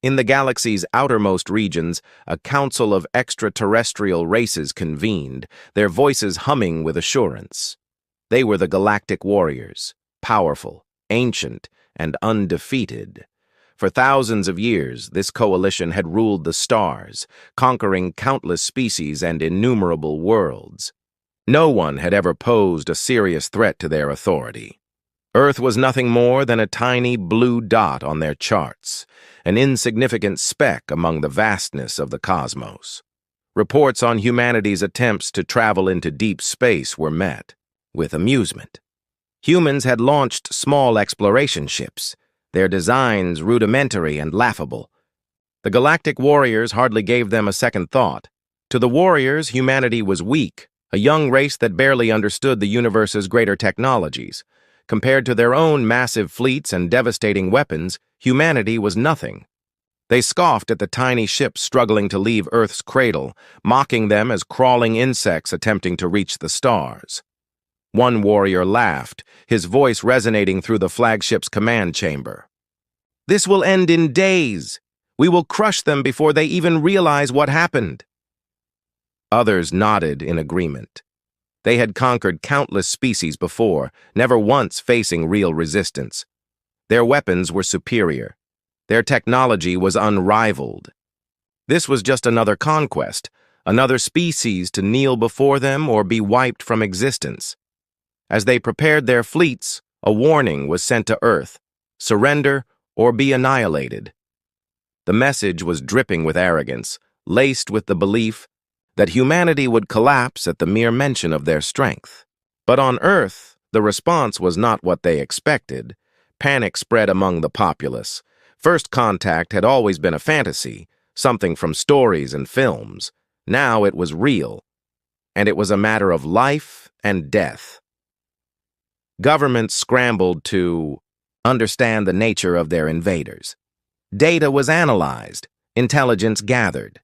In the galaxy's outermost regions, a council of extraterrestrial races convened, their voices humming with assurance. They were the Galactic Warriors, powerful, ancient, and undefeated. For thousands of years, this coalition had ruled the stars, conquering countless species and innumerable worlds. No one had ever posed a serious threat to their authority. Earth was nothing more than a tiny blue dot on their charts, an insignificant speck among the vastness of the cosmos. Reports on humanity's attempts to travel into deep space were met with amusement. Humans had launched small exploration ships, their designs rudimentary and laughable. The Galactic Warriors hardly gave them a second thought. To the Warriors, humanity was weak, a young race that barely understood the universe's greater technologies. Compared to their own massive fleets and devastating weapons, humanity was nothing. They scoffed at the tiny ships struggling to leave Earth's cradle, mocking them as crawling insects attempting to reach the stars. One warrior laughed, his voice resonating through the flagship's command chamber. "This will end in days. We will crush them before they even realize what happened." Others nodded in agreement. They had conquered countless species before, never once facing real resistance. Their weapons were superior. Their technology was unrivaled. This was just another conquest, another species to kneel before them or be wiped from existence. As they prepared their fleets, a warning was sent to Earth: surrender or be annihilated. The message was dripping with arrogance, laced with the belief that humanity would collapse at the mere mention of their strength. But on Earth, the response was not what they expected. Panic spread among the populace. First contact had always been a fantasy, something from stories and films. Now it was real, and it was a matter of life and death. Governments scrambled to understand the nature of their invaders. Data was analyzed, intelligence gathered.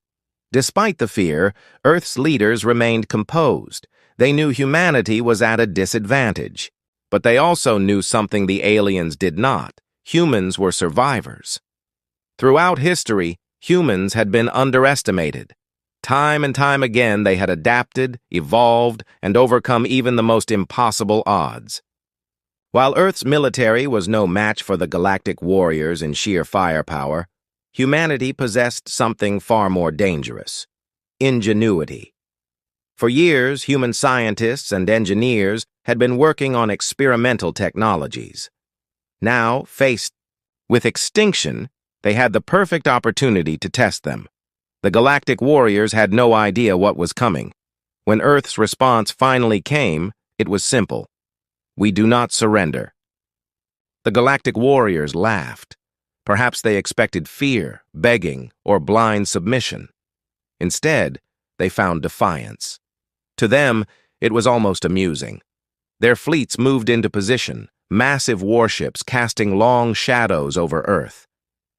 Despite the fear, Earth's leaders remained composed. They knew humanity was at a disadvantage. But they also knew something the aliens did not. Humans were survivors. Throughout history, humans had been underestimated. Time and time again, they had adapted, evolved, and overcome even the most impossible odds. While Earth's military was no match for the Galactic Warriors in sheer firepower, humanity possessed something far more dangerous: ingenuity. For years, human scientists and engineers had been working on experimental technologies. Now, faced with extinction, they had the perfect opportunity to test them. The Galactic Warriors had no idea what was coming. When Earth's response finally came, it was simple: we do not surrender. The Galactic Warriors laughed. Perhaps they expected fear, begging, or blind submission. Instead, they found defiance. To them, it was almost amusing. Their fleets moved into position, massive warships casting long shadows over Earth.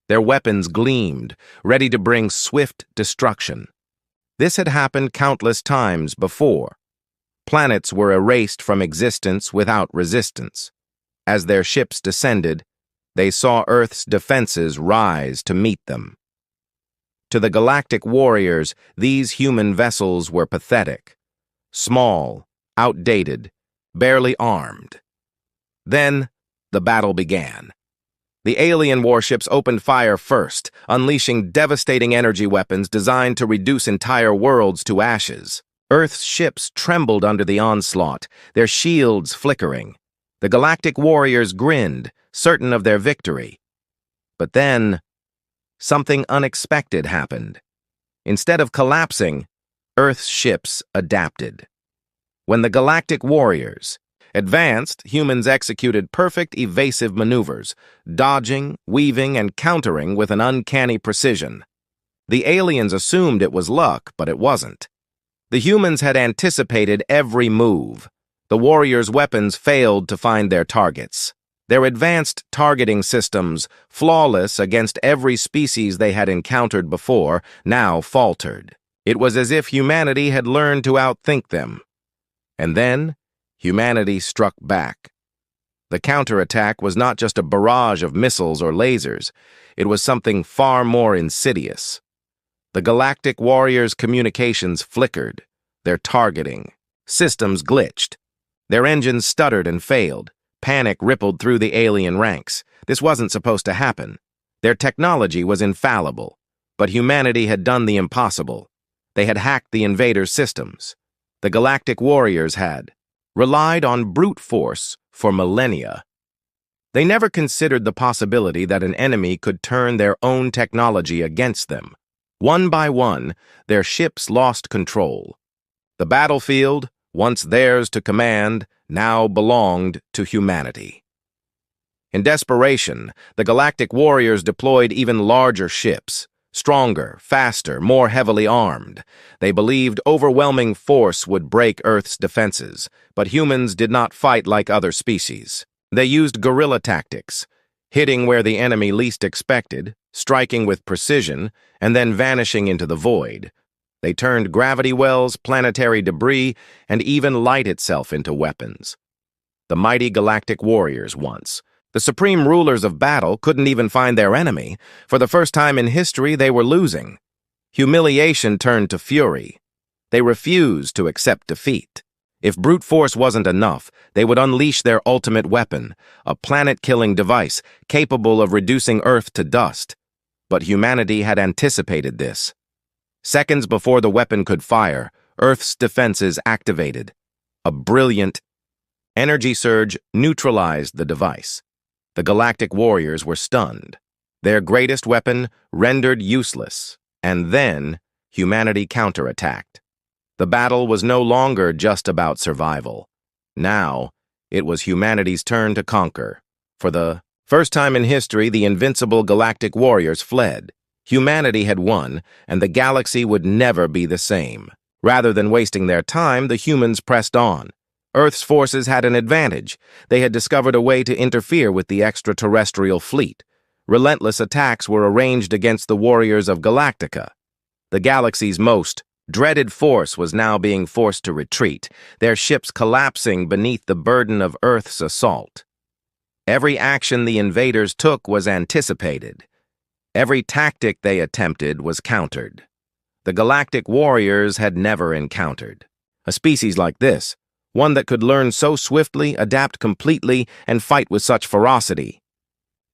Their weapons gleamed, ready to bring swift destruction. This had happened countless times before. Planets were erased from existence without resistance. As their ships descended, they saw Earth's defenses rise to meet them. To the Galactic Warriors, these human vessels were pathetic. Small, outdated, barely armed. Then, the battle began. The alien warships opened fire first, unleashing devastating energy weapons designed to reduce entire worlds to ashes. Earth's ships trembled under the onslaught, their shields flickering. The Galactic Warriors grinned, certain of their victory. But then, something unexpected happened. Instead of collapsing, Earth's ships adapted. When the Galactic Warriors advanced, humans executed perfect evasive maneuvers, dodging, weaving, and countering with an uncanny precision. The aliens assumed it was luck, but it wasn't. The humans had anticipated every move. The warriors' weapons failed to find their targets. Their advanced targeting systems, flawless against every species they had encountered before, now faltered. It was as if humanity had learned to outthink them. And then, humanity struck back. The counterattack was not just a barrage of missiles or lasers. It was something far more insidious. The Galactic Warriors' communications flickered, their targeting. Systems glitched. Their engines stuttered and failed. Panic rippled through the alien ranks. This wasn't supposed to happen. Their technology was infallible, but humanity had done the impossible. They had hacked the invaders' systems. The Galactic Warriors had relied on brute force for millennia. They never considered the possibility that an enemy could turn their own technology against them. One by one, their ships lost control. The battlefield, once theirs to command, now belonged to humanity. In desperation, the Galactic Warriors deployed even larger ships, stronger, faster, more heavily armed. They believed overwhelming force would break Earth's defenses, but humans did not fight like other species. They used guerrilla tactics, hitting where the enemy least expected, striking with precision, and then vanishing into the void. They turned gravity wells, planetary debris, and even light itself into weapons. The mighty Galactic Warriors once. The supreme rulers of battle couldn't even find their enemy. For the first time in history, they were losing. Humiliation turned to fury. They refused to accept defeat. If brute force wasn't enough, they would unleash their ultimate weapon, a planet-killing device capable of reducing Earth to dust. But humanity had anticipated this. Seconds before the weapon could fire, Earth's defenses activated. A brilliant energy surge neutralized the device. The Galactic Warriors were stunned. Their greatest weapon rendered useless, and then humanity counterattacked. The battle was no longer just about survival. Now, it was humanity's turn to conquer. For the first time in history, the invincible Galactic Warriors fled. Humanity had won, and the galaxy would never be the same. Rather than wasting their time, the humans pressed on. Earth's forces had an advantage. They had discovered a way to interfere with the extraterrestrial fleet. Relentless attacks were arranged against the warriors of Galactica. The galaxy's most dreaded force was now being forced to retreat, their ships collapsing beneath the burden of Earth's assault. Every action the invaders took was anticipated. Every tactic they attempted was countered. The Galactic Warriors had never encountered a species like this, one that could learn so swiftly, adapt completely, and fight with such ferocity.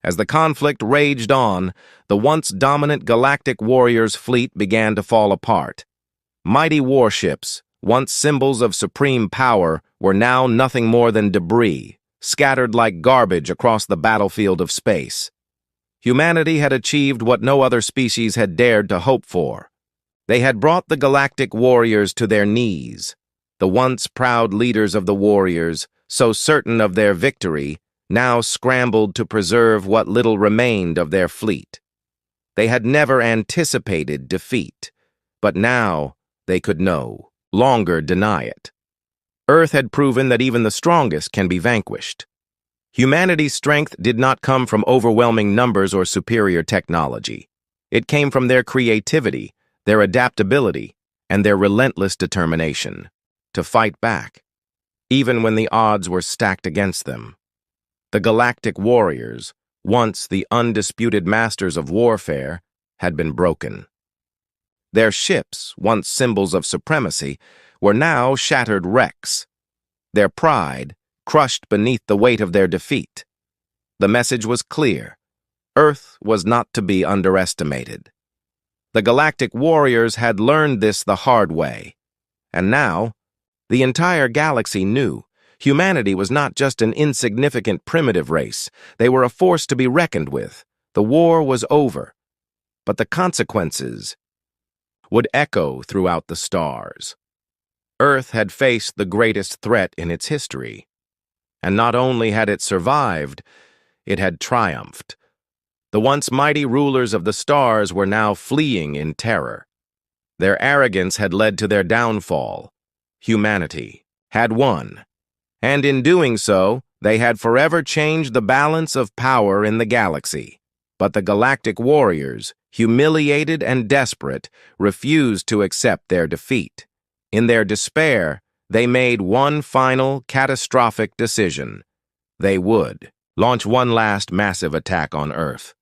As the conflict raged on, the once dominant Galactic Warriors' fleet began to fall apart. Mighty warships, once symbols of supreme power, were now nothing more than debris, scattered like garbage across the battlefield of space. Humanity had achieved what no other species had dared to hope for. They had brought the Galactic Warriors to their knees. The once proud leaders of the warriors, so certain of their victory, now scrambled to preserve what little remained of their fleet. They had never anticipated defeat, but now they could no longer deny it. Earth had proven that even the strongest can be vanquished. Humanity's strength did not come from overwhelming numbers or superior technology. It came from their creativity, their adaptability, and their relentless determination to fight back, even when the odds were stacked against them. The Galactic Warriors, once the undisputed masters of warfare, had been broken. Their ships, once symbols of supremacy, were now shattered wrecks. Their pride crushed beneath the weight of their defeat. The message was clear. Earth was not to be underestimated. The Galactic Warriors had learned this the hard way, and now the entire galaxy knew humanity was not just an insignificant primitive race. They were a force to be reckoned with. The war was over, but the consequences would echo throughout the stars. Earth had faced the greatest threat in its history, and not only had it survived, it had triumphed. The once mighty rulers of the stars were now fleeing in terror. Their arrogance had led to their downfall. Humanity had won, and in doing so, they had forever changed the balance of power in the galaxy. But the Galactic Warriors, humiliated and desperate, refused to accept their defeat. In their despair, they made one final, catastrophic decision. they would launch one last massive attack on Earth.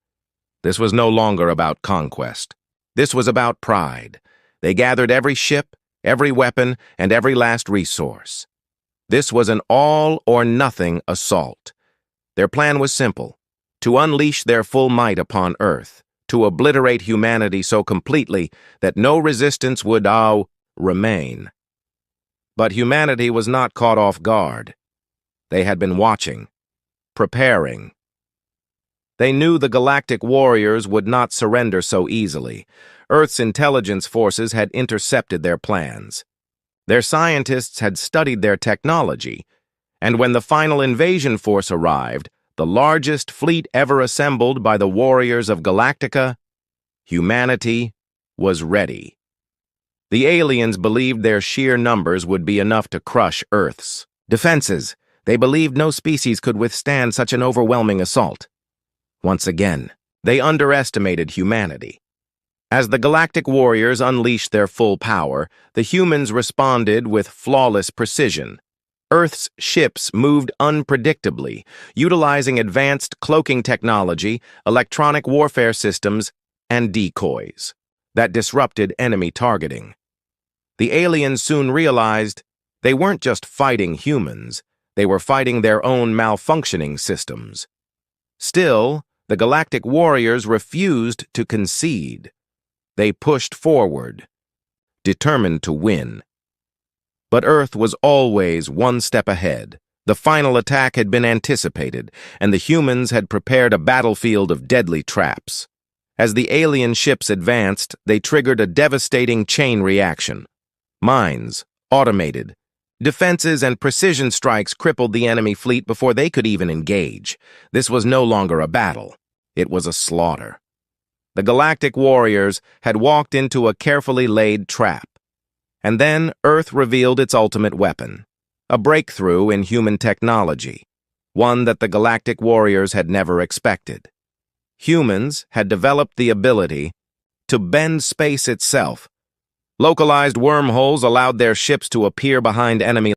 This was no longer about conquest. This was about pride. They gathered every ship, every weapon, and every last resource. This was an all-or-nothing assault. Their plan was simple: to unleash their full might upon Earth, to obliterate humanity so completely that no resistance would remain. But humanity was not caught off guard. They had been watching, preparing. They knew the Galactic Warriors would not surrender so easily. Earth's intelligence forces had intercepted their plans. Their scientists had studied their technology, and when the final invasion force arrived, the largest fleet ever assembled by the warriors of Galactica, humanity was ready. The aliens believed their sheer numbers would be enough to crush Earth's defenses. They believed no species could withstand such an overwhelming assault. Once again, they underestimated humanity. As the Galactic Warriors unleashed their full power, the humans responded with flawless precision. Earth's ships moved unpredictably, utilizing advanced cloaking technology, electronic warfare systems, and decoys that disrupted enemy targeting. The aliens soon realized they weren't just fighting humans, they were fighting their own malfunctioning systems. Still, the Galactic Warriors refused to concede. They pushed forward, determined to win. But Earth was always one step ahead. The final attack had been anticipated, and the humans had prepared a battlefield of deadly traps. As the alien ships advanced, they triggered a devastating chain reaction. Mines, automated, defenses and precision strikes crippled the enemy fleet before they could even engage. This was no longer a battle. It was a slaughter. The Galactic Warriors had walked into a carefully laid trap. And then Earth revealed its ultimate weapon, a breakthrough in human technology, one that the Galactic Warriors had never expected. Humans had developed the ability to bend space itself. Localized wormholes allowed their ships to appear behind enemy